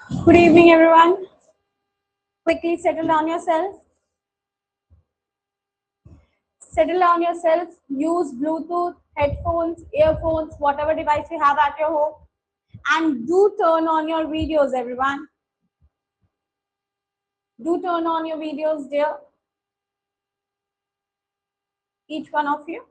Good evening, everyone. Quickly settle down yourself. Settle down yourself. Use Bluetooth, headphones, earphones, whatever device you have at your home. And do turn on your videos, everyone. Do turn on your videos, dear. Each one of you.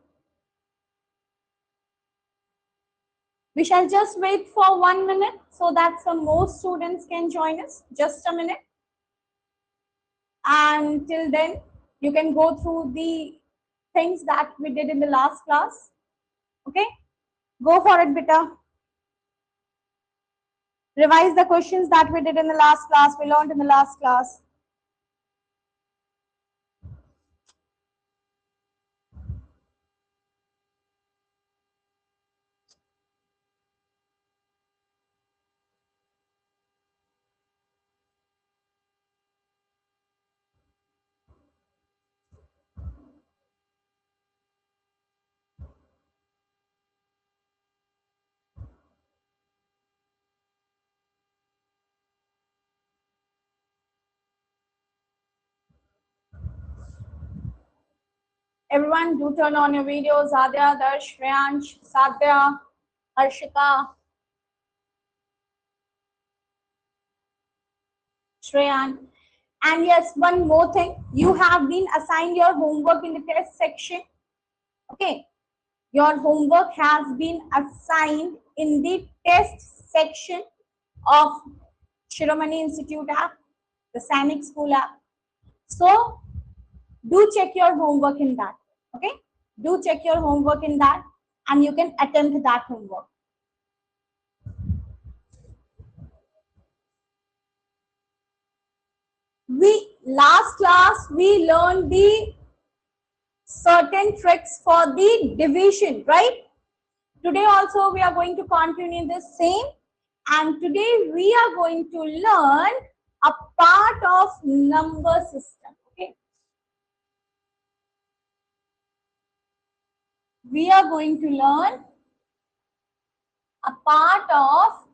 We shall just wait for 1 minute so that some more students can join us. Just a minute. And till then, you can go through the things that we did in the last class. Okay? Go for it, beta. Revise the questions that we did in the last class, we learned in the last class. Everyone, do turn on your videos. Adya, Darsh, Shreyansh, Sadhya, Harshika, Shreyan. And yes, one more thing. You have been assigned your homework in the test section. Okay. Your homework has been assigned in the test section of Shiromani Institute app, the Sainik School app. So, do check your homework in that. Okay. Do check your homework in that and you can attempt that homework. Last class we learned the certain tricks for the division, right? Today also we are going to continue the same, and today we are going to learn a part of number system. Okay, we are going to learn a part of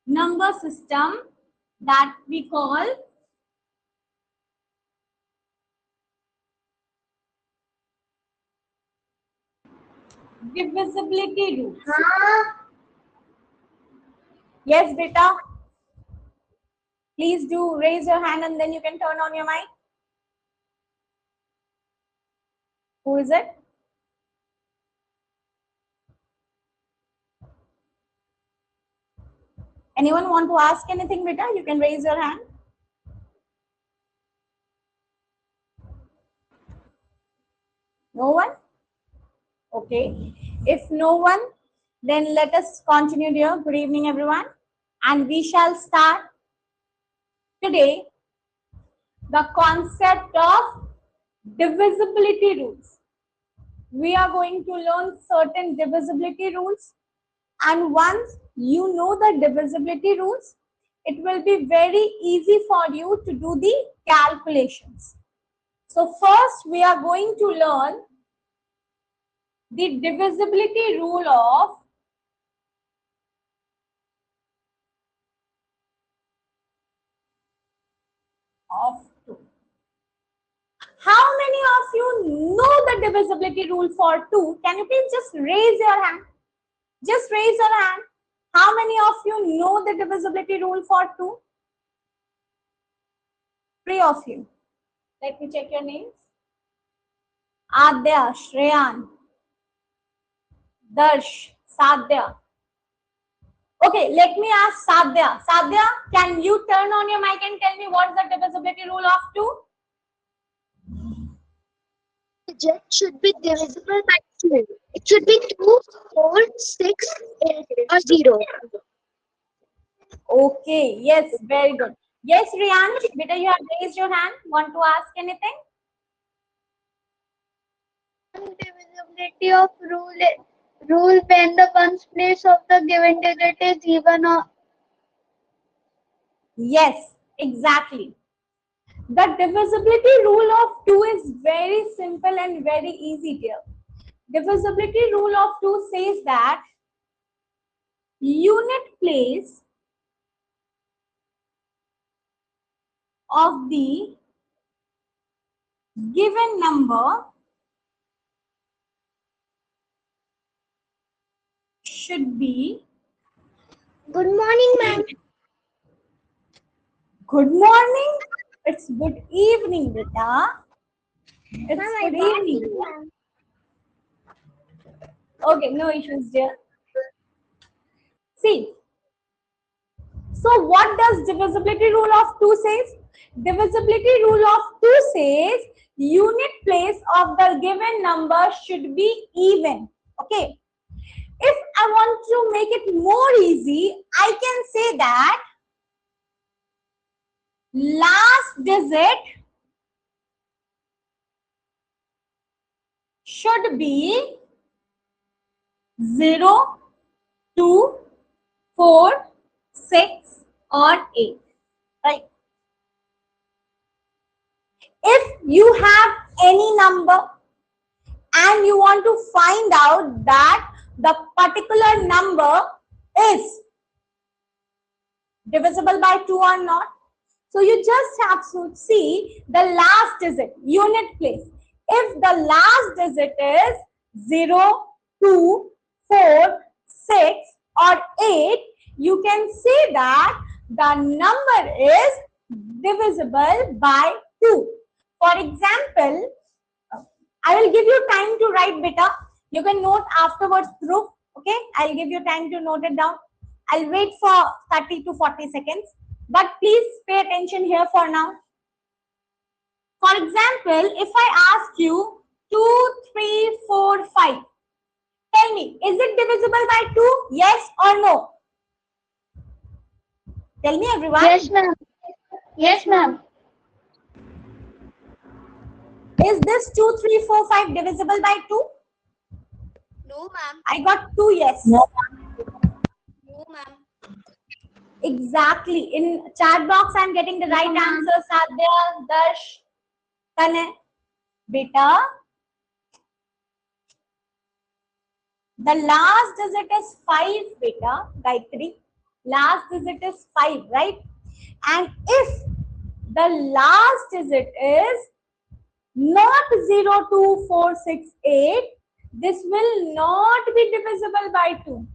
number system that we call divisibility rules. Yes, beta. Please do raise your hand and then you can turn on your mic. Who is it? Anyone want to ask anything, beta? You can raise your hand. No one? Okay. If no one, then let us continue here. Good evening, everyone. And we shall start today the concept of divisibility rules. We are going to learn certain divisibility rules. And once you know the divisibility rules, it will be very easy for you to do the calculations. So first we are going to learn the divisibility rule of 2. How many of you know the divisibility rule for 2? Can you please just raise your hand? Just raise your hand. How many of you know the divisibility rule for 2? 3 of you. Let me check your names. Adya, Shreyan, Darsh, Sadhya. Okay, let me ask Sadhya. Sadhya, can you turn on your mic and tell me what's the divisibility rule of 2? Digit should be divisible by 2. It should be 2, 4, 6, 8, or 0. Okay, yes, very good. Yes, Riyansh, beta, you have raised your hand. Want to ask anything? Divisibility of rule when the ones place of the given digit is even or Yes, exactly. The divisibility rule of 2 is very simple and very easy here. Divisibility rule of 2 says that unit place of the given number should be. Good morning, ma'am. Good morning. It's good evening, beta. It's Ma'am, good evening. ma'am. Okay, no issues, dear. See, so what does divisibility rule of 2 says? Divisibility rule of 2 says unit place of the given number should be even. Okay. If I want to make it more easy, I can say that last digit should be 0, 2, 4, 6 or 8. Right? If you have any number and you want to find out that the particular number is divisible by 2 or not, so you just have to see the last digit, unit place. If the last digit is 0, 2, 4, 6 or 8, you can say that the number is divisible by 2. For example, I will give you time to write beta. You can note afterwards through. Okay, I'll give you time to note it down. I'll wait for 30 to 40 seconds. But please pay attention here for now. For example, if I ask you 2, 3, 4, 5, tell me, is it divisible by 2? Yes or no? Tell me, everyone. Yes, ma'am. Yes, ma'am. Is this 2, 3, 4, 5 divisible by 2? No, ma'am. I got 2 yes. No, ma'am. Exactly. In chat box, I'm getting the right answer. Sadhya, Darsh, Tanay. Beta, the last digit is 5, beta, Gayatri. Last digit is 5, right? And if the last digit is not 0, 2, 4, 6, 8, this will not be divisible by 2.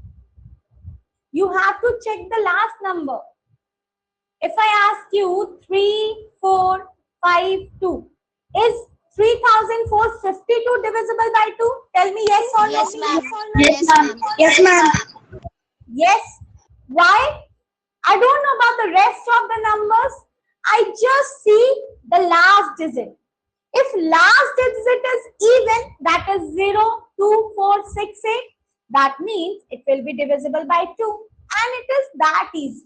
You have to check the last number. If I ask you 3, 4, 5, 2, is 3452 divisible by 2? Tell me yes or no. Yes, ma'am. Yes, ma'am. Yes, ma'am. Yes. Why? I don't know about the rest of the numbers. I just see the last digit. If last digit is even, that is 0, 2, 4, 6, 8, that means it will be divisible by 2. And it is that easy.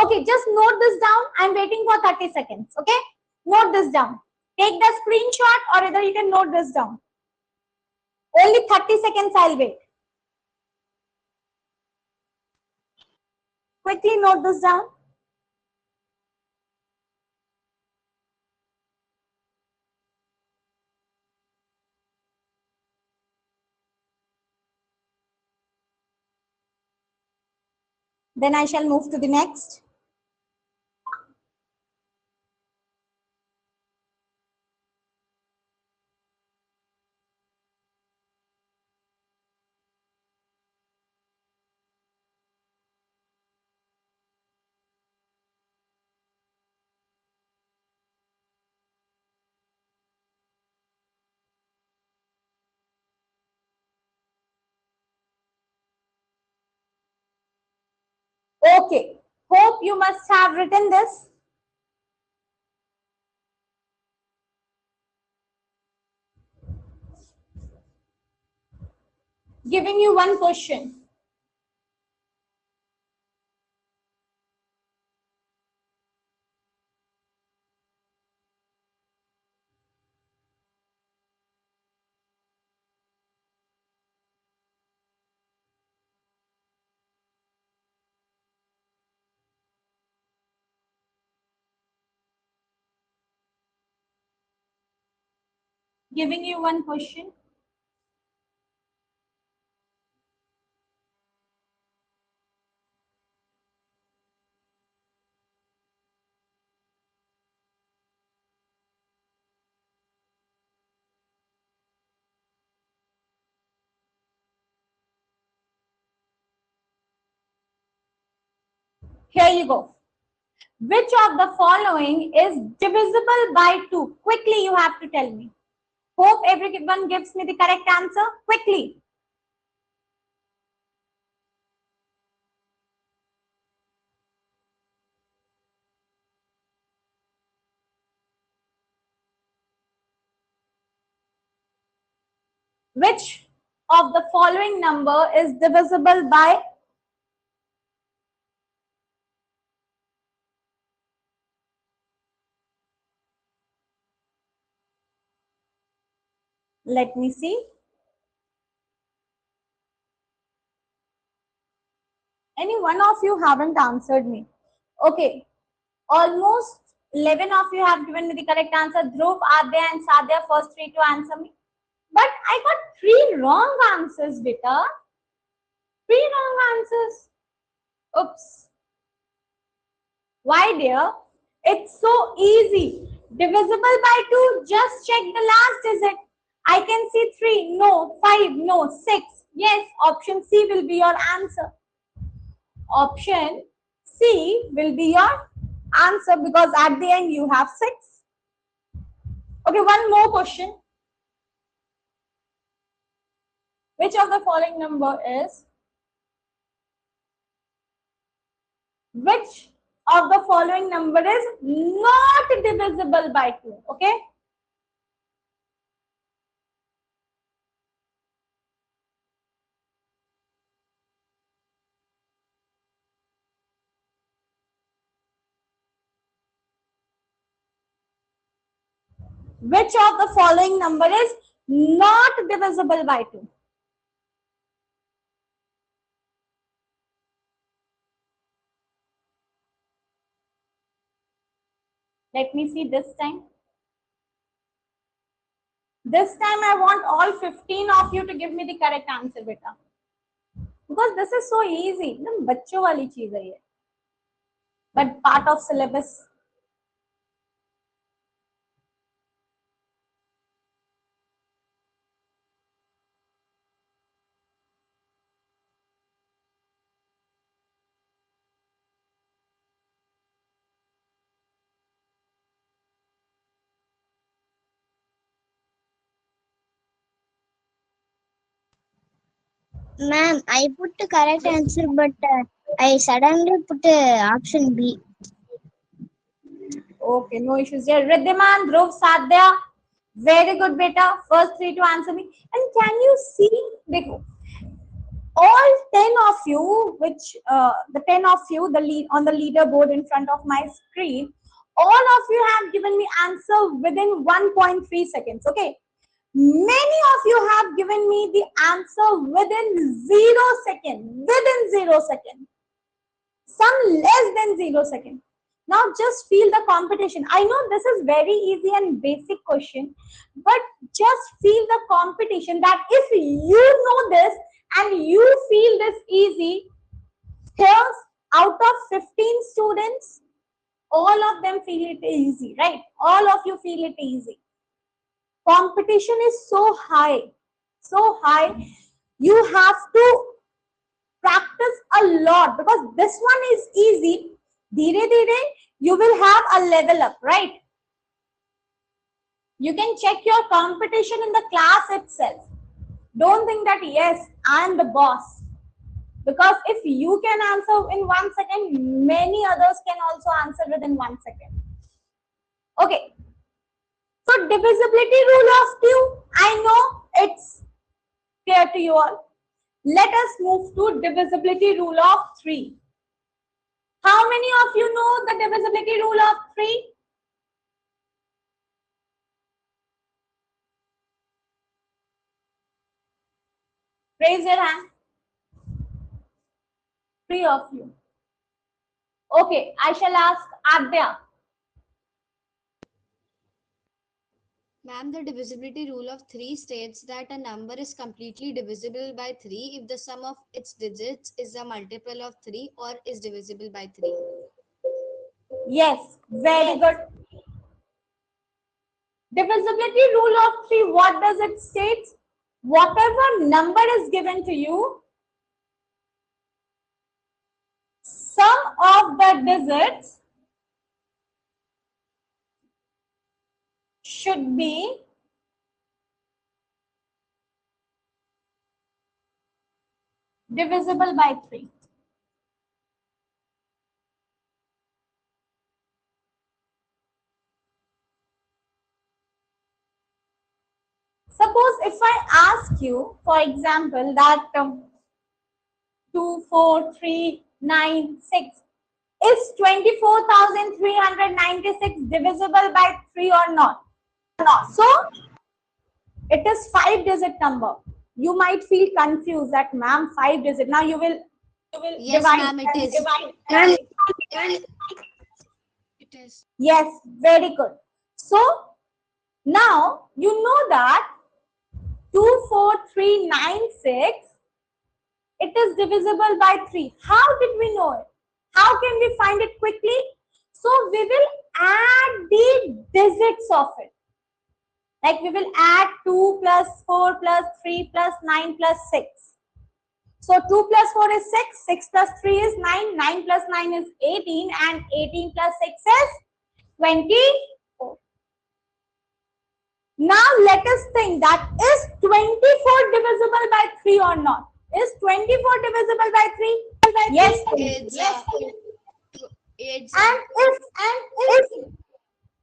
Okay, just note this down. I'm waiting for 30 seconds. Okay, note this down. Take the screenshot or either you can note this down. Only 30 seconds I'll wait. Quickly note this down. Then I shall move to the next. Okay, hope you must have written this. Giving you one question. Giving you one question. Here you go. Which of the following is divisible by 2? Quickly, you have to tell me. Hope everyone gives me the correct answer. Quickly. Which of the following number is divisible by? Let me see. Any one of you haven't answered me. Okay. Almost 11 of you have given me the correct answer. Dhruv, Adya and Sadhya, first three to answer me. But I got 3 wrong answers, beta. 3 wrong answers. Oops. Why, dear? It's so easy. Divisible by 2, just check the last digit. I can see 3, no. 5, no. 6, yes. Option C will be your answer. Option C will be your answer because at the end you have 6. Okay, one more question. Which of the following number is? Which of the following number is not divisible by 2? Okay. Which of the following number is not divisible by 2? Let me see this time. This time I want all 15 of you to give me the correct answer, beta. Because this is so easy. एकदम बच्चों वाली चीज है ये. But part of syllabus. Ma'am, I put the correct answer, but I suddenly put option B. Okay, no issues here. Riddhiman, Dhruv, Sadhya. Very good, beta. First three to answer me. And can you see, देखो, all 10 of you, which the 10 of you, the lead on the leaderboard in front of my screen, all of you have given me answer within 1.3 seconds. Okay. Many of you have given me the answer within 0 seconds. Within 0 seconds. Some less than 0 seconds. Now just feel the competition. I know this is very easy and basic question, but just feel the competition that if you know this and you feel this easy, here's out of 15 students, all of them feel it easy, right? All of you feel it easy. Competition is so high, so high. You have to practice a lot because this one is easy. Dheere dheere, you will have a level up, right? You can check your competition in the class itself. Don't think that, yes, I am the boss. Because if you can answer in 1 second, many others can also answer within 1 second. Okay. So divisibility rule of 2, I know it's clear to you all. Let us move to divisibility rule of 3. How many of you know the divisibility rule of 3? Raise your hand. 3 of you. Okay, I shall ask Adya. Ma'am, the divisibility rule of 3 states that a number is completely divisible by 3 if the sum of its digits is a multiple of 3 or is divisible by 3. Yes, very good. Divisibility rule of 3, what does it state? Whatever number is given to you, sum of the digits should be divisible by 3. Suppose if I ask you, for example, that 2, 4, 3, 9, 6 is 24,396 divisible by 3 or not? So it is 5-digit number. You might feel confused that ma'am 5-digit. Now you will Yes, divide. ma'am, it is. Ma'am, It is. Yes, very good. So now you know that 24396, it is divisible by 3. How did we know it? How can we find it quickly? So we will add the digits of it. Like we will add 2 plus 4 plus 3 plus 9 plus 6. So 2 plus 4 is 6, 6 plus 3 is 9, 9 plus 9 is 18, and 18 plus 6 is 24. Now let us think, that is 24 divisible by 3 or not? Is 24 divisible by 3? Yes. It's it's And if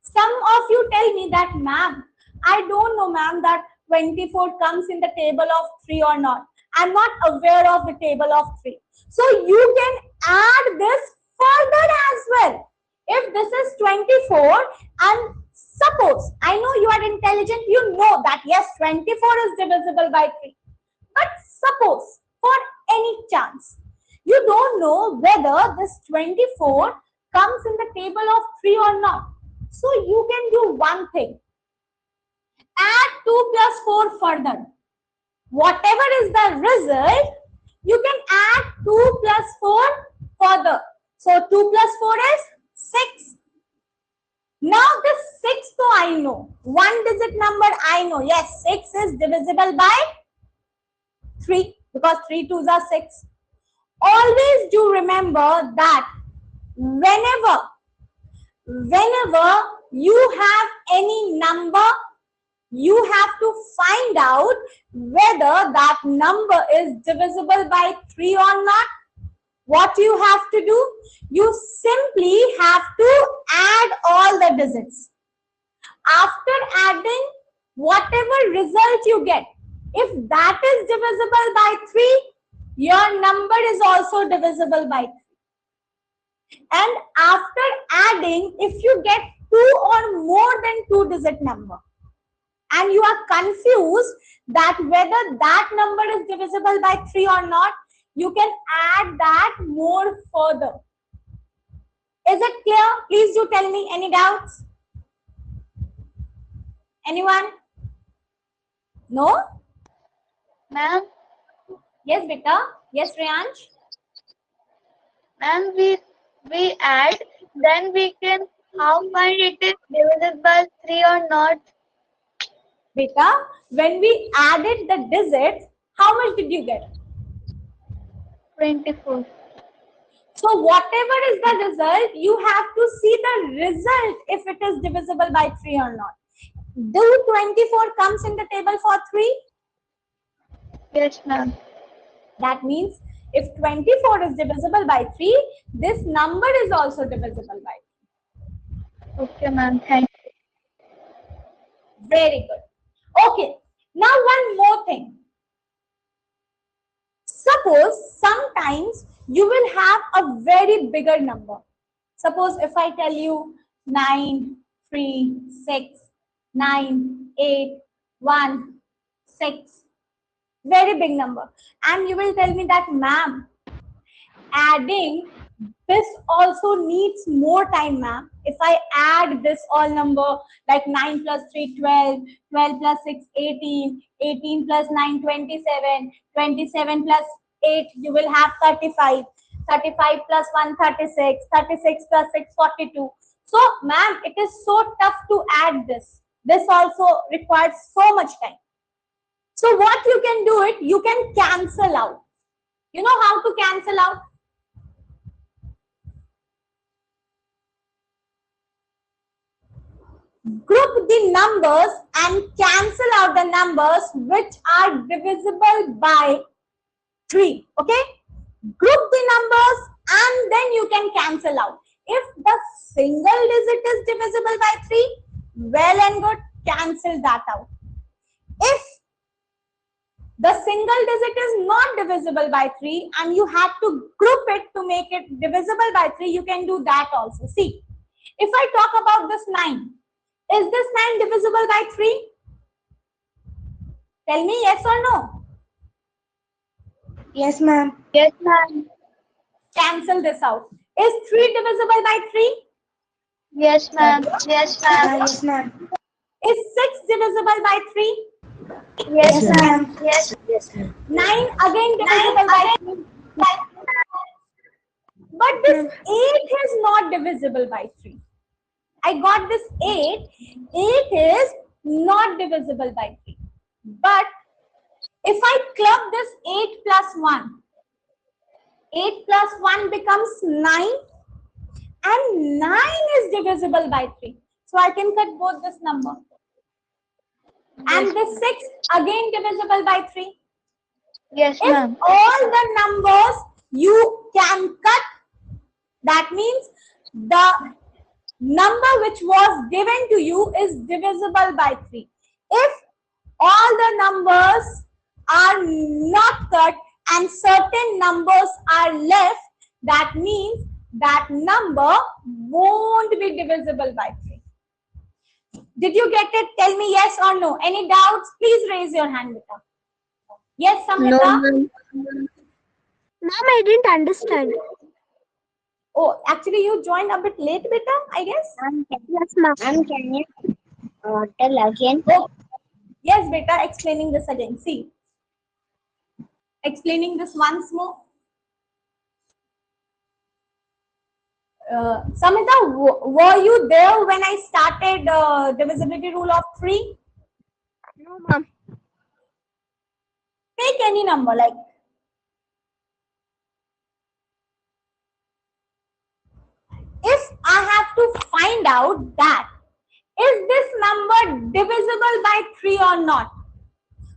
some of you tell me that, ma'am, I don't know, ma'am, that 24 comes in the table of 3 or not. I'm not aware of the table of 3. So you can add this further as well. If this is 24, and suppose, I know you are intelligent, you know that yes, 24 is divisible by 3. But suppose, for any chance, you don't know whether this 24 comes in the table of 3 or not. So you can do one thing. Add 2 plus 4 further. Whatever is the result, you can add 2 plus 4 further. So 2 plus 4 is 6. Now the 6 though I know. One digit number I know. Yes, 6 is divisible by 3 because 3 twos are 6. Always do remember that whenever you have any number, you have to find out whether that number is divisible by 3 or not. What you have to do? You simply have to add all the digits. After adding, whatever result you get, if that is divisible by 3, your number is also divisible by 3. And after adding, if you get 2 or more than 2-digit number, and you are confused that whether that number is divisible by 3 or not, you can add that more further. Is it clear? Please do tell me. Any doubts? Anyone? No? ma'am, Yes, beta. Yes, Riyansh? ma'am, we add, then we can how find it is divisible by 3 or not. Beta, when we added the digits, how much did you get? 24. So whatever is the result, you have to see the result if it is divisible by 3 or not. Do 24 comes in the table for 3? Yes, ma'am. That means if 24 is divisible by 3, this number is also divisible by 3. Okay, ma'am. Thank you. Very good. Okay. Now one more thing. Suppose sometimes you will have a very bigger number. Suppose if I tell you 9, 3, 6, 9, 8, 1, 6, very big number. And you will tell me that, ma'am, adding this also needs more time, ma'am. If I add this all number like 9 plus 3, 12, 12 plus 6, 18, 18 plus 9, 27, 27 plus 8, you will have 35, 35 plus 1, 36, 36 plus 6, 42. So, ma'am, it is so tough to add this. This also requires so much time. So, what you can do it, you can cancel out. You know how to cancel out? Group the numbers and cancel out the numbers which are divisible by 3. Okay? Group the numbers and then you can cancel out. If the single digit is divisible by 3, well and good, cancel that out. If the single digit is not divisible by 3 and you have to group it to make it divisible by 3, you can do that also. See, if I talk about this 9, is this 9 divisible by 3? Tell me yes or no. Yes, ma'am. Yes, ma'am. Cancel this out. Is 3 divisible by 3? Yes, ma'am. Yes, ma'am. Yes, ma'am. Is 6 divisible by 3? Yes, Yes, ma'am. ma'am. Yes. Yes, ma'am. 9 again divisible by 3. But this 8 is not divisible by 3. I got this 8. 8 is not divisible by 3. But if I club this 8 plus 1, 8 plus 1 becomes 9 and 9 is divisible by 3. So I can cut both this number. And this 6 again divisible by 3. Yes, If ma'am. all the numbers you can cut, that means the number which was given to you is divisible by 3. If all the numbers are not cut and certain numbers are left, that means that number won't be divisible by 3. Did you get it? Tell me yes or no. Any doubts? Please raise your hand, Vita. Yes, No, Samhita? ma'am. Ma'am, I didn't understand. Oh, actually you joined a bit late, Vita, I guess. Yes, ma'am. Ma'am, can you tell again? Oh, yes, Vita, explaining this again. See, explaining this once more. Samhita, were you there when I started divisibility rule of 3? No, ma'am. Take any number, like if I have to find out that is this number divisible by 3 or not.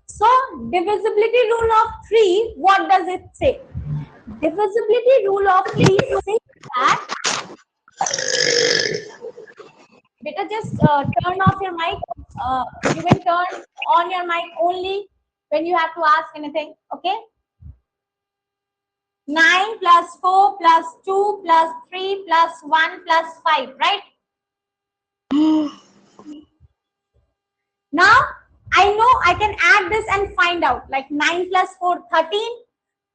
So divisibility rule of 3, what does it say? Divisibility rule of 3 says that, Beta, just turn off your mic. You can turn on your mic only when you have to ask anything, okay? 9 plus 4 plus 2 plus 3 plus 1 plus 5, right? Now, I know I can add this and find out. Like 9 plus 4, 13.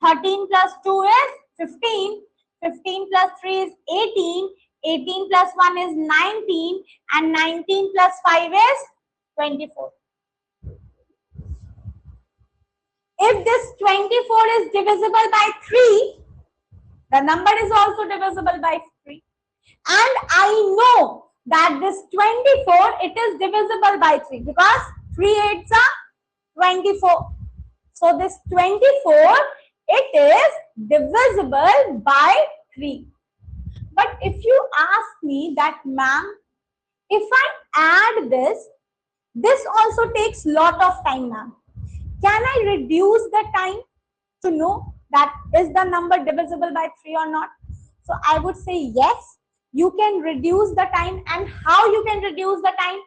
13 plus 2 is 15. 15 plus 3 is 18. 18 plus 1 is 19. And 19 plus 5 is 24. If this 24 is divisible by 3, the number is also divisible by 3. And I know that this 24, it is divisible by 3 because 3 8s are 24. So this 24, it is divisible by 3. But if you ask me that, ma'am, if I add this also takes lot of time, ma'am. Can I reduce the time to know that is the number divisible by 3 or not? So I would say yes, you can reduce the time. And how you can reduce the time?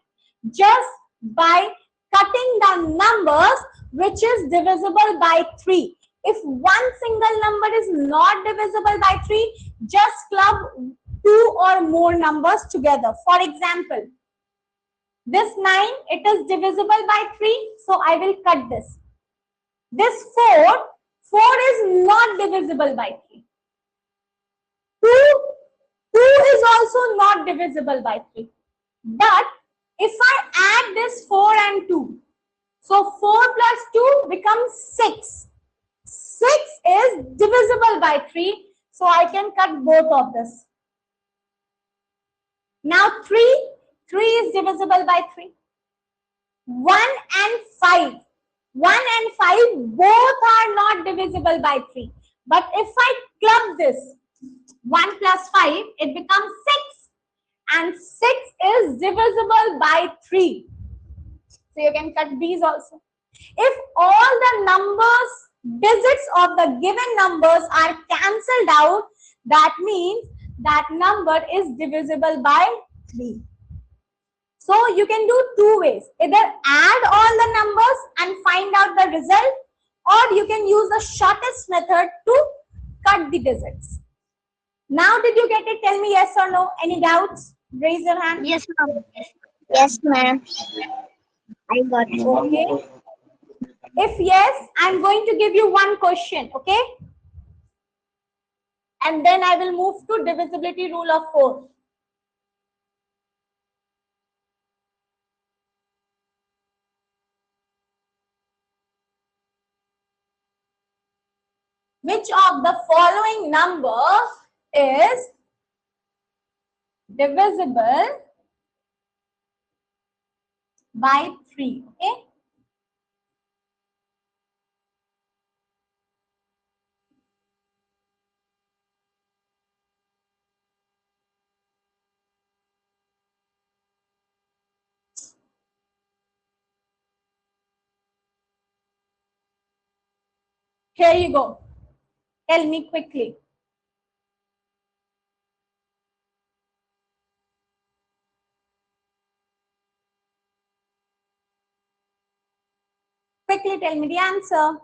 Just by cutting the numbers which is divisible by 3. If one single number is not divisible by 3, just club 2 or more numbers together. For example, this 9, it is divisible by 3, so I will cut this. This 4 is not divisible by 3. 2 is also not divisible by 3. But if I add this 4 and 2, so 4 plus 2 becomes 6. 6 is divisible by 3, so I can cut both of this. Now 3 is divisible by 3. 1 and 5. 1 and 5 both are not divisible by 3. But if I club this 1 plus 5, it becomes 6. and 6 is divisible by 3. So you can cut these also. If all the digits of the given numbers are cancelled out, that means that number is divisible by 3. So you can do two ways. Either add all the numbers and find out the result, or you can use the shortest method to cut the digits. Now did you get it? Tell me yes or no. Any doubts? Raise your hand. Yes, ma'am. Yes, ma'am. I got it. Okay. If yes, I'm going to give you one question, okay? And then I will move to divisibility rule of 4. Which of the following number is divisible by 3? Okay. Here you go. Tell me quickly. Quickly tell me the answer.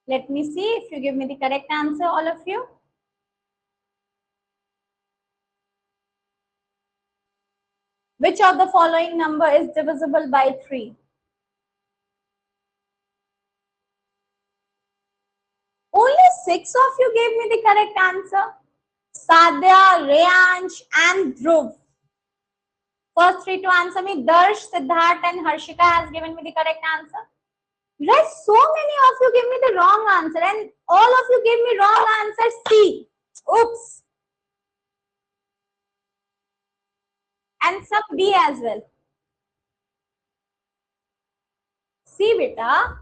Let me see if you give me the correct answer, all of you. Which of the following number is divisible by 3? Only 6 of you gave me the correct answer. Sadhya, Reyansh, and Dhruv. First 3 to answer me. Darsh, Siddharth, and Harshika has given me the correct answer. Rest, so many of you give me the wrong answer, and all of you gave me wrong answer C. Oops. And some D as well. See, beta.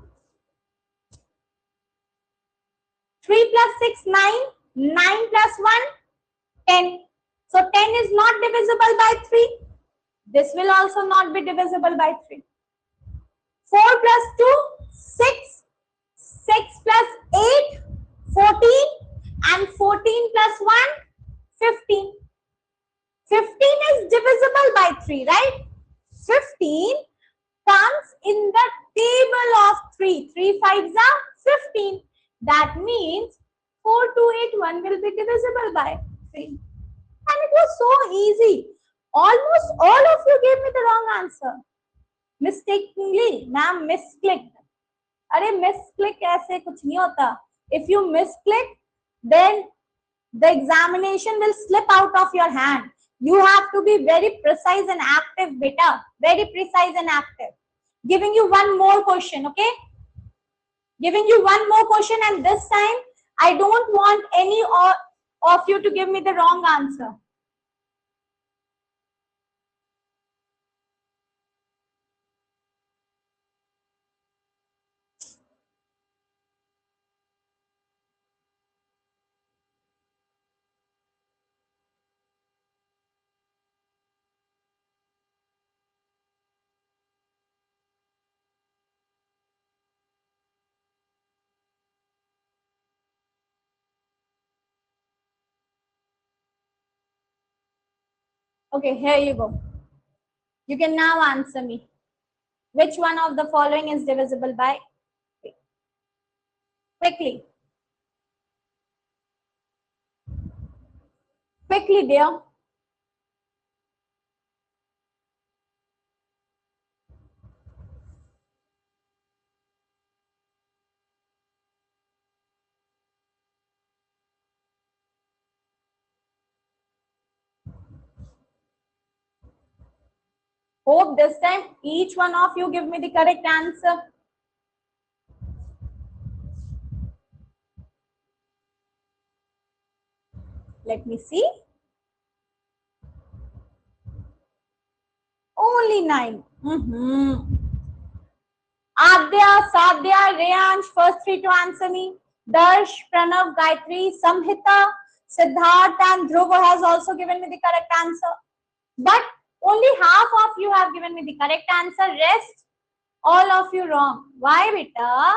3 plus 6, 9. 9 plus 1, 10. So 10 is not divisible by 3. This will also not be divisible by 3. 4 plus 2, 6. 6 plus 8, 14. And 14 plus 1, 15. 15 is divisible by 3, right? 15 comes in the table of 3. 3 5s are 15. That means 4281 will be divisible by 3. And it was so easy. Almost all of you gave me the wrong answer. Mistakenly, ma'am, misclicked. अरे misclick ऐसे कुछ नहीं होता. If you misclick, then the examination will slip out of your hand. You have to be very precise and active, beta. Very precise and active. Giving you one more question, okay? Giving you one more question, and this time I don't want any of you to give me the wrong answer. Okay, here you go. You can now answer me. Which one of the following is divisible by 3? Quickly. Quickly, dear. Hope this time each one of you give me the correct answer. Let me see. Only 9. Adya, Sadhya, Reyansh, first 3 to answer me. Darsh, Pranav, Gayatri, Samhita, Siddharth and Dhruva has also given me the correct answer. But only half of you have given me the correct answer. Rest, all of you wrong. Why, beta?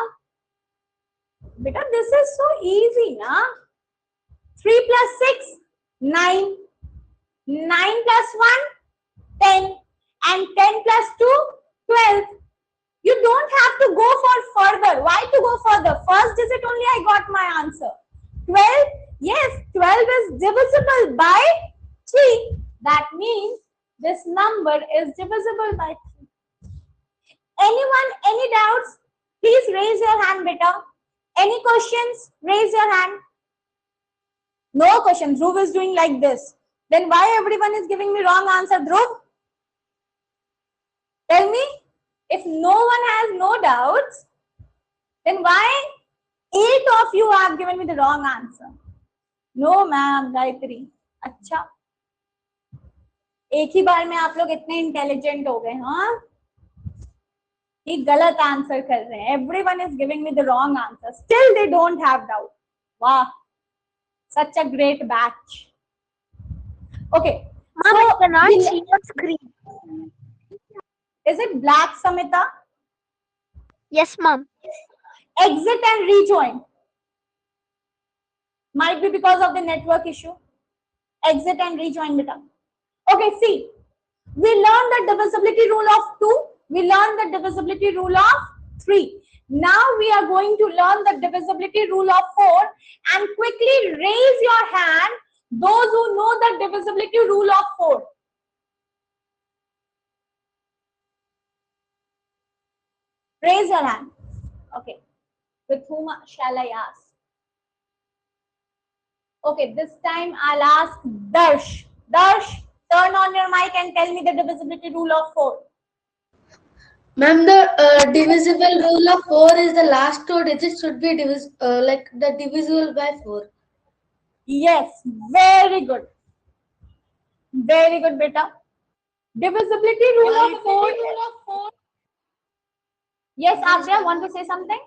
Beta, this is so easy, na? 3 plus 6, 9. 9 plus 1, 10. And 10 plus 2, 12. You don't have to go for further. Why to go further? First digit only I got my answer. 12. Yes, 12 is divisible by 3. That means this number is divisible by 3. Anyone, any doubts? Please raise your hand, beta. Any questions? Raise your hand. No questions. Dhruv is doing like this. Then why everyone is giving me wrong answer, Dhruv? Tell me. If no one has no doubts, then why 8 of you have given me the wrong answer? No, ma'am, Gayatri. अच्छा, एक ही बार में आप लोग इतने intelligent हो गए, हाँ? ये गलत आंसर कर रहे हैं. Everyone is giving me the wrong answer. Still they don't have doubt. Wow, such a great batch. Okay. Mom, So, I cannot see your screen. is it black, Samita? Yes, mom. Exit and rejoin. Might be because of the network issue. Exit and rejoin, beta. Okay, see. We learned the divisibility rule of 2. We learned the divisibility rule of 3. Now we are going to learn the divisibility rule of 4. And quickly raise your hand, those who know the divisibility rule of 4. Raise your hand. Okay. With whom shall I ask? Okay, this time I'll ask Darsh. Darsh, turn on your mic and tell me the divisibility rule of 4. Ma'am, the divisible rule of 4 is the last 2 digits should be divisible by 4. Yes, very good. Very good, beta. Divisibility rule of 4. Yes, Abhya, want to say something?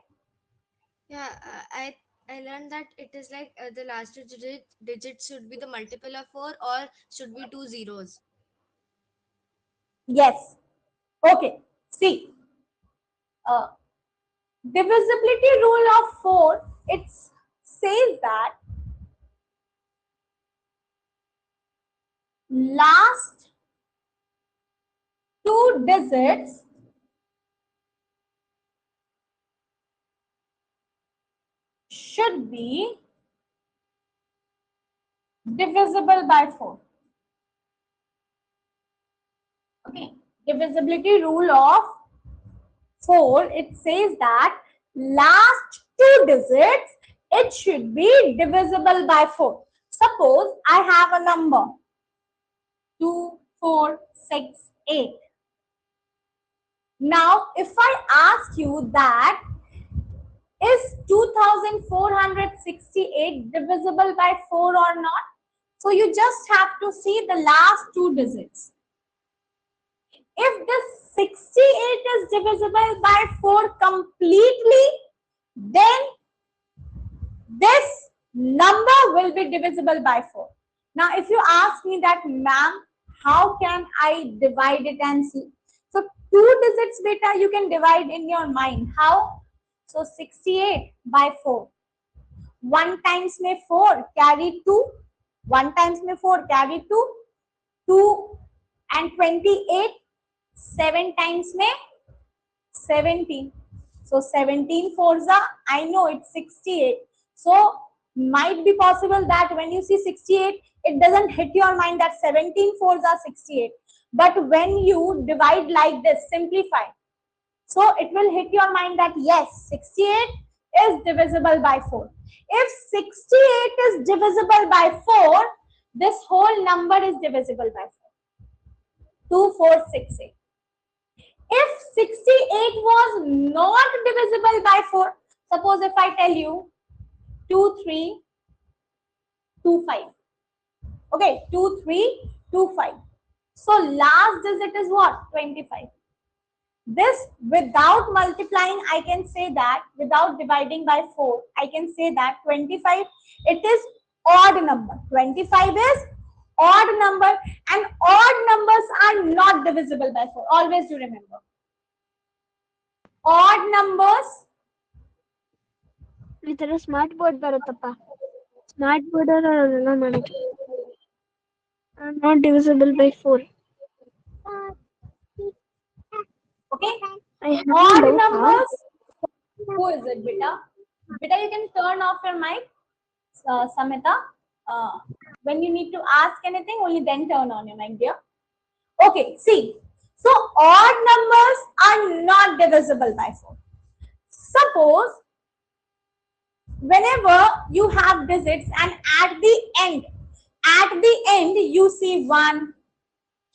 Yeah, I learned that it is like the last digit should be the multiple of 4 or should be 2 zeros. Yes. Okay. See, divisibility rule of 4, it says that last 2 digits should be divisible by 4. Okay. Divisibility rule of 4, it says that last 2 digits, it should be divisible by 4. Suppose I have a number 2, 4, 6, 8. Now, if I ask you that is 2468 divisible by 4 or not? So you just have to see the last 2 digits. If this 68 is divisible by 4 completely, then this number will be divisible by 4. Now, if you ask me that, ma'am, how can I divide it and see? So, 2 digits, beta, you can divide in your mind. How? So, 68 by 4. 1 times may 4 carry 2. 1 times may 4 carry 2. 2 and 28. 7 times may 17. So 17 fours are, I know it's 68. So might be possible that when you see 68, it doesn't hit your mind that 17 fours are 68. But when you divide like this, simplify. So it will hit your mind that yes, 68 is divisible by 4. If 68 is divisible by 4, this whole number is divisible by 4. 2468. If 68 was not divisible by 4, suppose if I tell you 2325. Okay, 2325. So last digit is what? 25. This without multiplying, I can say that without dividing by 4, I can say that 25, it is odd number. 25 is odd number, and odd numbers are not divisible by 4. Always do remember. Odd numbers. ಈ ತರ smart board ಬರುತ್ತಪ್ಪ. Smart board ಅಲ್ಲ ನನಗೆ. Not divisible by 4. Okay. I have Odd no doubt. numbers. Who is it, beta? Beta, you can turn off your mic, Samita. When you need to ask anything, only then turn on your mic, dear. Okay, see. So odd numbers are not divisible by 4. Suppose whenever you have digits and at the end you see 1,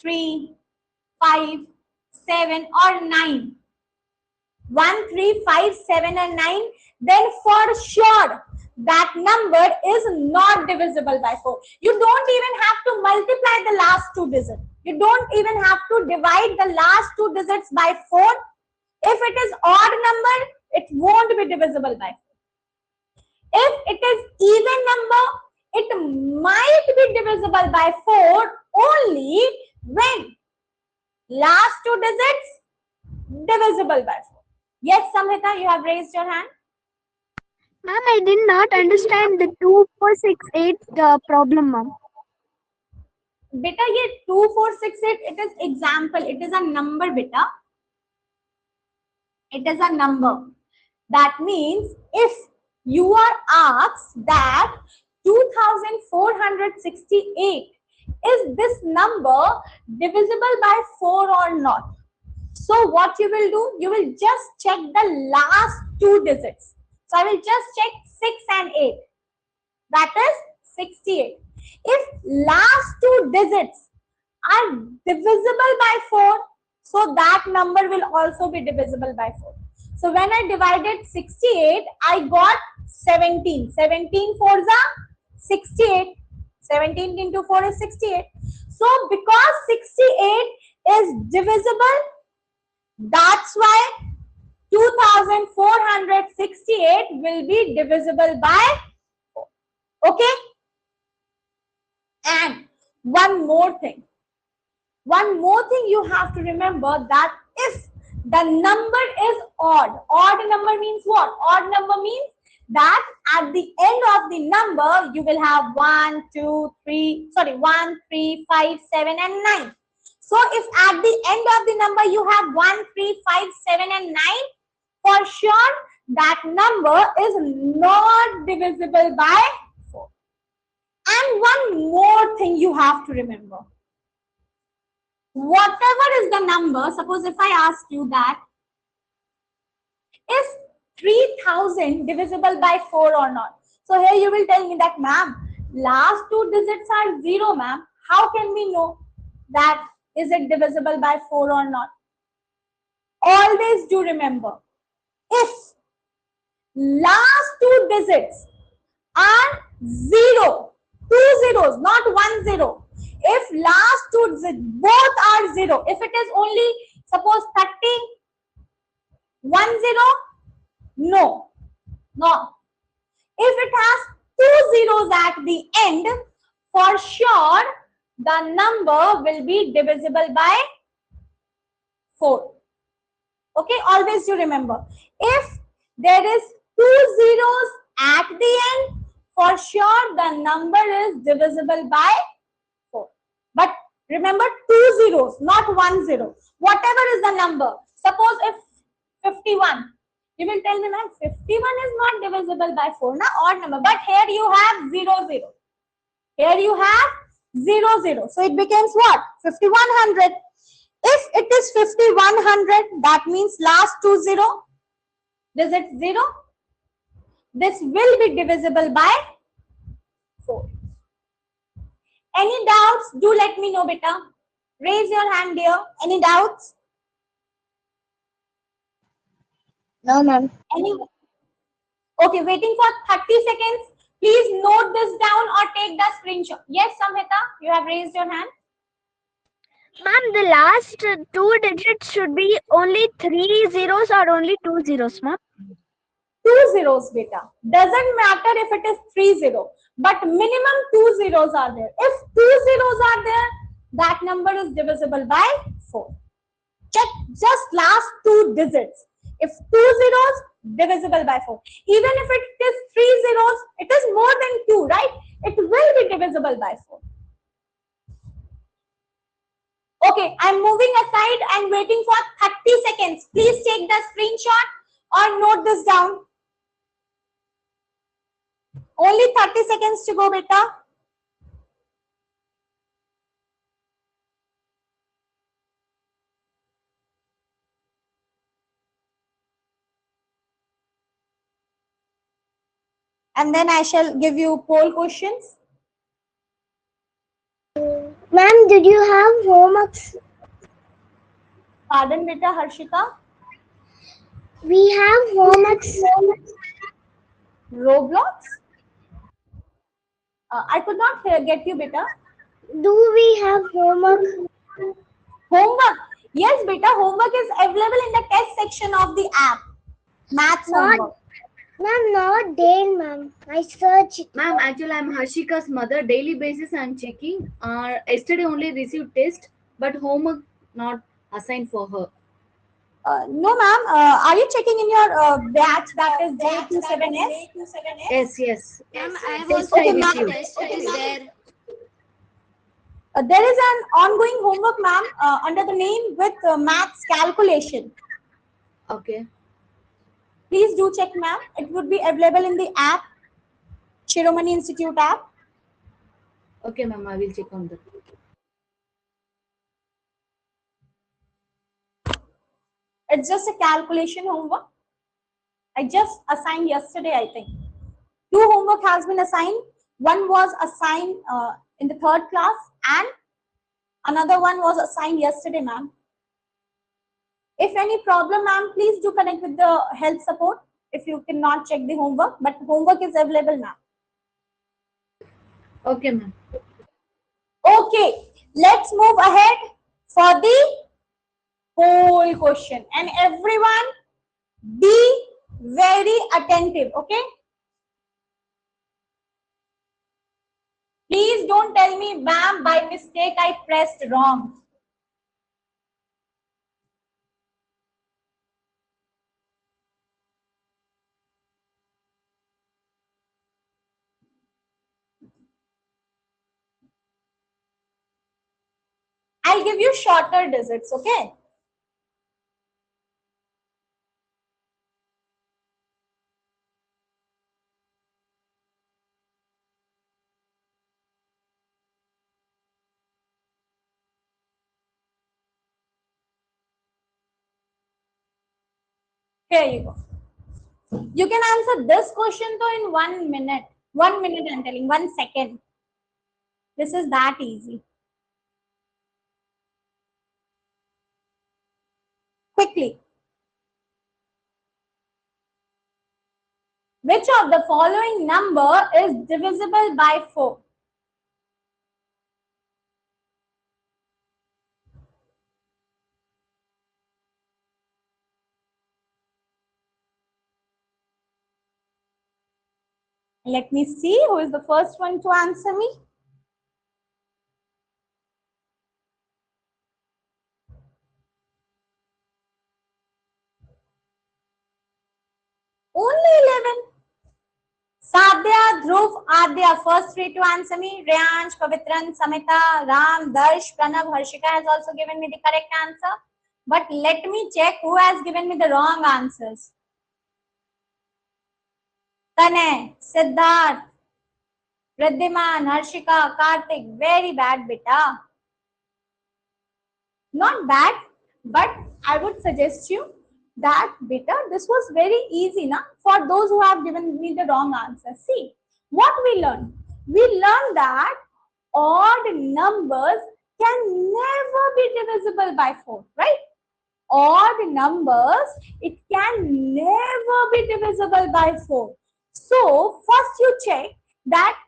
3, 5, 7 or 9. 1, 3, 5, 7 and 9, then for sure that number is not divisible by 4. You don't even have to multiply the last two digits. You don't even have to divide the last two digits by 4. If it is odd number, it won't be divisible by 4. If it is even number, it might be divisible by 4 only when last two digits divisible by 4. Yes, Samhita, you have raised your hand. Ma'am, I did not understand the 2468 problem, ma'am. Beta, ye 2468, it is example. It is a number, beta. It is a number. That means if you are asked that 2468, is this number divisible by 4 or not? So what you will do, you will just check the last two digits. So I will just check 6 and 8. That is 68. If last two digits are divisible by 4, so that number will also be divisible by 4. So when I divided 68, I got 17. 17 fours are 68. 17 into 4 is 68. So because 68 is divisible, that's why 2468 will be divisible by 4. Okay? And one more thing you have to remember, that if the number is odd number means what? Odd number means that at the end of the number you will have 1, 3, 5, 7 and 9. So if at the end of the number you have 1, 3, 5, 7 and 9, for sure that number is not divisible by 4. And one more thing you have to remember. Whatever is the number, suppose if I ask you that, is 3000 divisible by 4 or not? So here you will tell me that, ma'am, last two digits are 0, ma'am. How can we know that is it divisible by 4 or not? Always do remember, if last two digits are 0, 2 zeros, not 1 0. If last two both are 0, if it is only suppose 30, 1 0, no. If it has 2 zeros at the end, for sure the number will be divisible by 4. Okay, always you remember, if there is 2 zeros at the end, for sure the number is divisible by 4. But remember 2 zeros, not 1 0. Whatever is the number, suppose if 51, you will tell me, ma'am, 51 is not divisible by 4, na odd number. But here you have 0 0. Here you have 0 0. So it becomes what? 5100. If it is 5100, that means last two digits 0. This will be divisible by 4. Any doubts? Do let me know, beta. Raise your hand, dear. Any doubts? No, ma'am. Any? Okay, waiting for 30 seconds. Please note this down or take the screenshot. Yes, Samhita, you have raised your hand. Ma'am, the last two digits should be only 3 zeros or only 2 zeros, ma'am. 2 zeros, beta. Doesn't matter if it is 30, but minimum 2 zeros are there. If 2 zeros are there, that number is divisible by 4. Check just last two digits. If 2 zeros, divisible by 4. Even if it is 3 zeros, it is more than 2, right? It will be divisible by 4. Okay, I'm moving aside and waiting for 30 seconds. Please take the screenshot or note this down. Only 30 seconds to go, beta. And then I shall give you poll questions. Ma'am, did you have homeworks? Pardon, beta, Harshita. We have homeworks. Roblox? I could not get you, beta. Do we have homework? Homework. Yes, beta, homework is available in the test section of the app. Maths homework. Ma'am, not there, ma'am. I searched. Ma'am, actually, I'm Harshika's mother. Daily basis, I'm checking. Yesterday only received test, but homework not assigned for her. No, ma'am. Are you checking in your batch that is JA27S? Yes, yes. Ma'am, I have Test also I given the received. test. It is there. There is an ongoing homework, ma'am, under the name with maths calculation. Okay. Please do check, ma'am. It would be available in the app, Shiromani Institute app. Okay, ma'am. I will check on that. It's just a calculation homework. I just assigned yesterday, I think. 2 homework has been assigned. One was assigned in the 3rd class and another one was assigned yesterday, ma'am. If any problem, ma'am, please do connect with the health support if you cannot check the homework. But homework is available, ma'am. Okay, ma'am. Okay, let's move ahead for the whole question. And everyone be very attentive, okay? Please don't tell me, ma'am, by mistake I pressed wrong. I'll give you shorter digits, okay? Here you go. You can answer this question though in 1 minute. 1 minute, I'm telling, 1 second. This is that easy. Quickly. Which of the following number is divisible by 4? Let me see who is the first one to answer me. Only 11. Sadhya, Dhruv, Adya, first 3 to answer me. Rayansh, Pavitran, Samita, Ram, Darsh, Pranav, Harshika has also given me the correct answer. But let me check who has given me the wrong answers. Tanay, Siddharth, Riddhiman, Harshika, Karthik, very bad beta. Not bad, but I would suggest you that beta, this was very easy na? For those who have given me the wrong answer. See, what we learned? We learned that odd numbers can never be divisible by 4, right? Odd numbers, it can never be divisible by 4. So, first you check that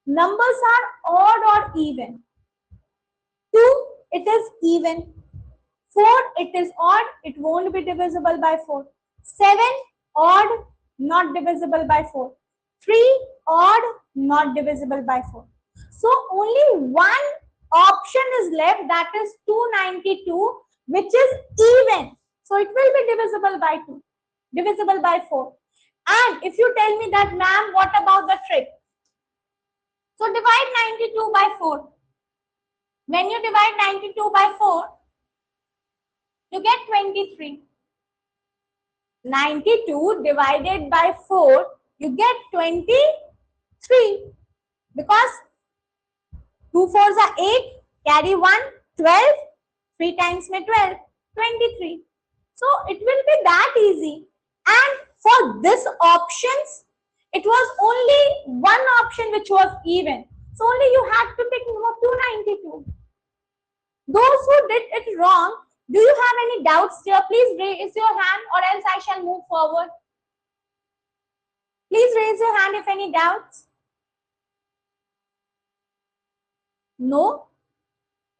numbers are odd or even. 2 it is even. 4, it is odd, it won't be divisible by 4. 7, odd, not divisible by 4. 3, odd, not divisible by 4. So only one option is left, that is 292, which is even. So it will be divisible by 2, divisible by 4. And if you tell me that, ma'am, what about the trick? So divide 92 by 4. When you divide 92 by 4, you get 23. 92 divided by 4, you get 23. Because 2 4s are 8, carry 1, 12, 3 times may 12, 23. So it will be that easy. And for this options, it was only one option which was even. So only you had to pick 292. Those who did it wrong, do you have any doubts here? Please raise your hand or else I shall move forward. Please raise your hand if any doubts. No?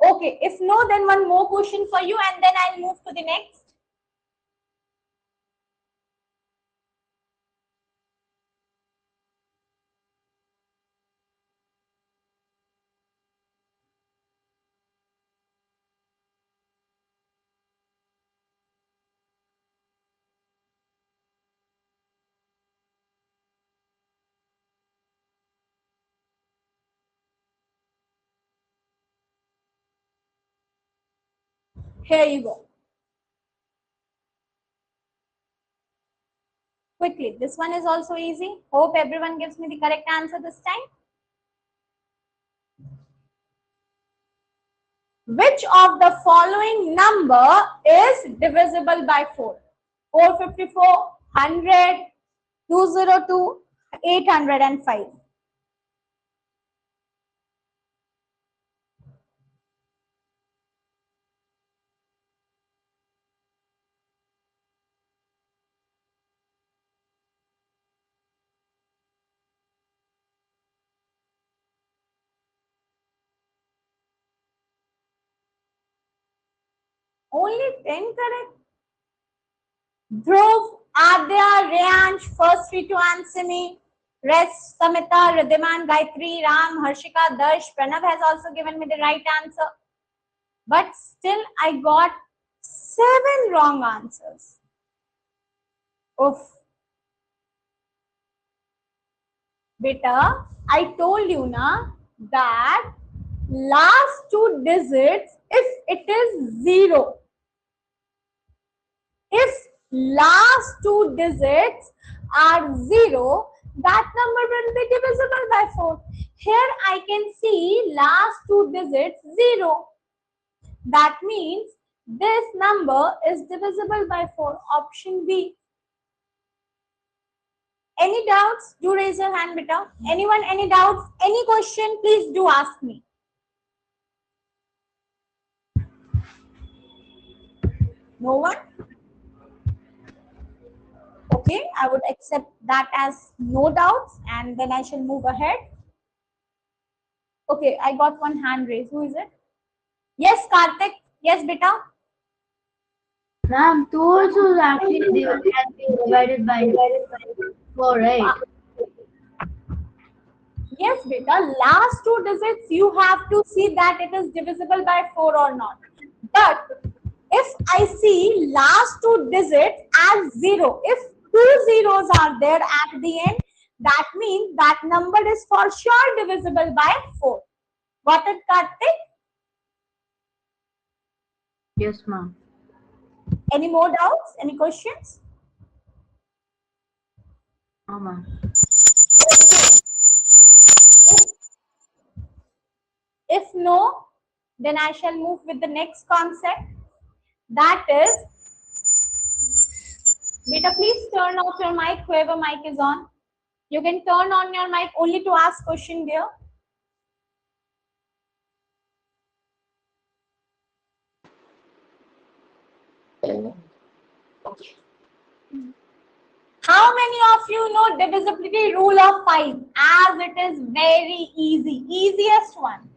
Okay, if no, then one more question for you and then I'll move to the next. Here you go. Quickly, this one is also easy. Hope everyone gives me the correct answer this time. Which of the following number is divisible by 4? 454, 100, 202, 805. Only 10 correct. Dhruv, Adya, Reyansh, first 3 to answer me. Rest, Samita, Riddhiman, Gayatri, Ram, Harshika, Darsh, Pranav has also given me the right answer. But still I got 7 wrong answers. Oof. Beta, I told you na that last 2 digits, if it is 0, if last 2 digits are 0, that number will be divisible by 4. Here I can see last 2 digits 0. That means this number is divisible by 4. Option B. Any doubts? Do raise your hand, beta. Anyone, any doubts? Any question? Please do ask me. No one? Okay, I would accept that as no doubts and then I shall move ahead. Okay, I got one hand raised. Who is it? Yes, Karthik. Yes, beta. Ma'am, 2 also is actually divided by 4, right? Yes, beta. Last 2 digits, you have to see that it is divisible by 4 or not. But if I see last 2 digits as 0, if 2 zeros are there at the end, that means that number is for sure divisible by 4. Got it, Karthik? Yes, ma'am. Any more doubts? Any questions? No, ma'am. If no, then I shall move with the next concept. That is, beta, please turn off your mic, whoever mic is on. You can turn on your mic only to ask question there. How many of you know divisibility rule of 5? As it is very easy, easiest one.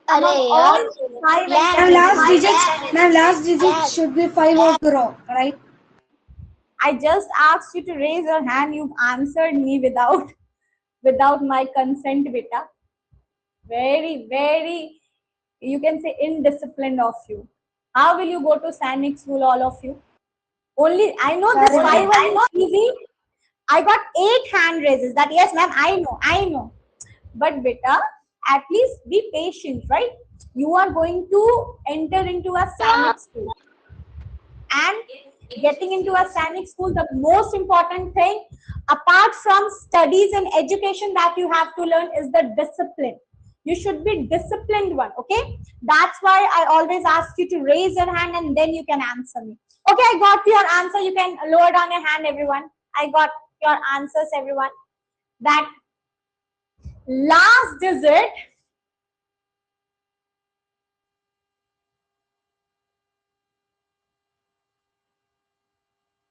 among all 5 and 10. last digit should be 5 or 0, right? I just asked you to raise your hand. You've answered me without my consent, beta. Very, very, you can say indisciplined of you. How will you go to Sanic school, all of you? Only, I know this 5 was easy. I got 8 hand raises. That, yes, ma'am, I know. But beta, at least be patient, right? You are going to enter into a Sanic school. And getting into a Sanic school, the most important thing, apart from studies and education that you have to learn, is the discipline. You should be disciplined one, okay? That's why I always ask you to raise your hand and then you can answer me. Okay, I got your answer. You can lower down your hand, everyone. I got your answers, everyone. That last digit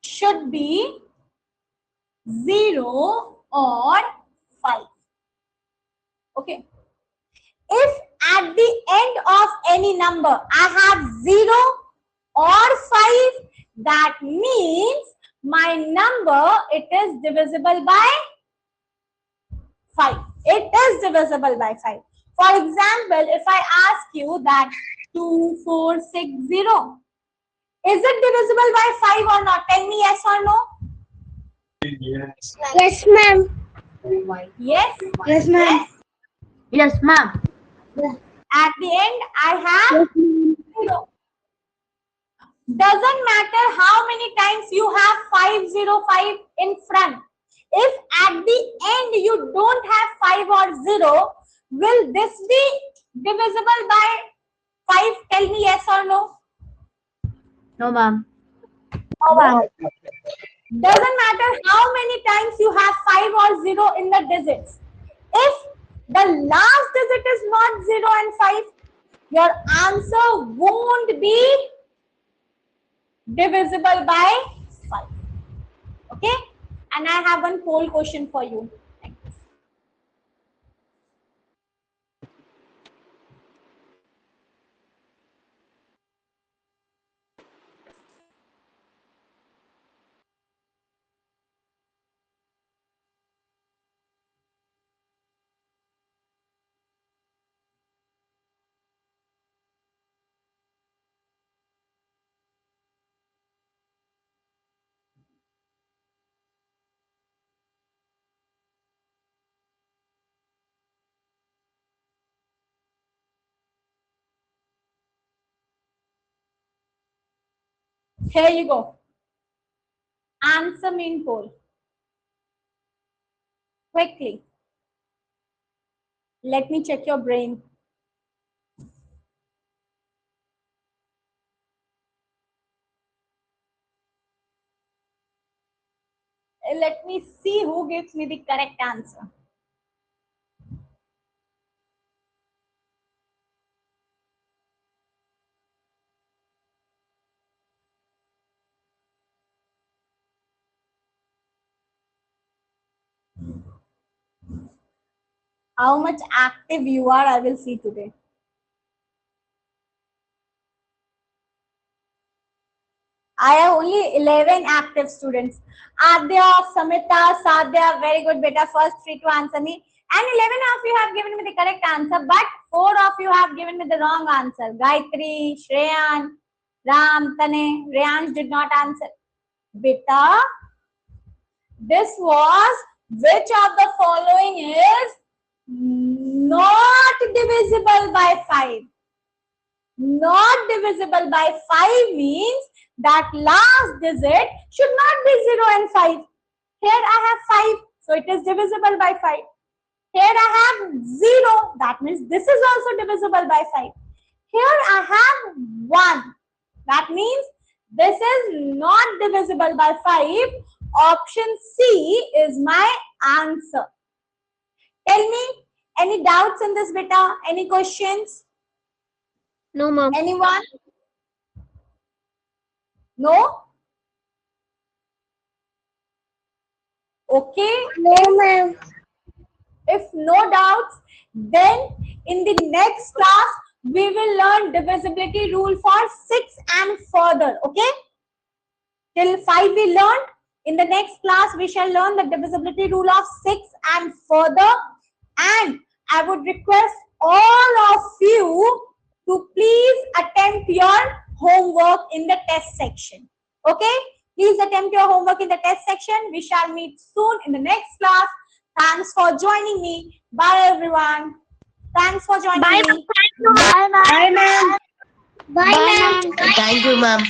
should be 0 or 5. Okay. If at the end of any number I have 0 or 5, that means my number, it is divisible by 5. It is divisible by 5. For example, if I ask you that 2460, is it divisible by 5 or not? Tell me yes or no. Yes, ma'am. Yes. Yes, ma'am. Yes, ma'am. At the end, I have 0. Doesn't matter how many times you have 505 in front. If at the end you don't have 5 or 0, will this be divisible by 5? Tell me yes or no. No, ma'am. Doesn't matter how many times you have 5 or 0 in the digits. If the last digit is not 0 and 5, your answer won't be divisible by 5. Okay? And I have one poll question for you. Here you go. Answer main poll. Quickly. Let me check your brain. Let me see who gives me the correct answer. How much active you are, I will see today. I have only 11 active students. Adya, Samita, Sadhya, very good beta. First 3 to answer me. And 11 of you have given me the correct answer, but 4 of you have given me the wrong answer. Gayatri, Shreyan, Ram, Tane, Rayansh did not answer. Beta, this was, which of the following is not divisible by 5? Not divisible by 5 means that last digit should not be 0 and 5. Here I have 5, so it is divisible by 5. Here I have 0, that means this is also divisible by 5. Here I have 1, that means this is not divisible by 5. Option C is my answer. Tell me, any doubts in this beta? Any questions? No, ma'am. Anyone? No? Okay. No, ma'am. If no doubts, then in the next class, we will learn divisibility rule for 6 and further. Okay, till 5 we learned. In the next class we shall learn the divisibility rule of 6 and further, and I would request all of you to please attempt your homework in the test section. Okay, please attempt your homework in the test section. We shall meet soon in the next class. Thanks for joining me. Bye everyone. Thanks for joining Bye. me. Thank you. Bye, ma'am. Bye, ma'am. Bye, ma'am. Thank you, ma'am.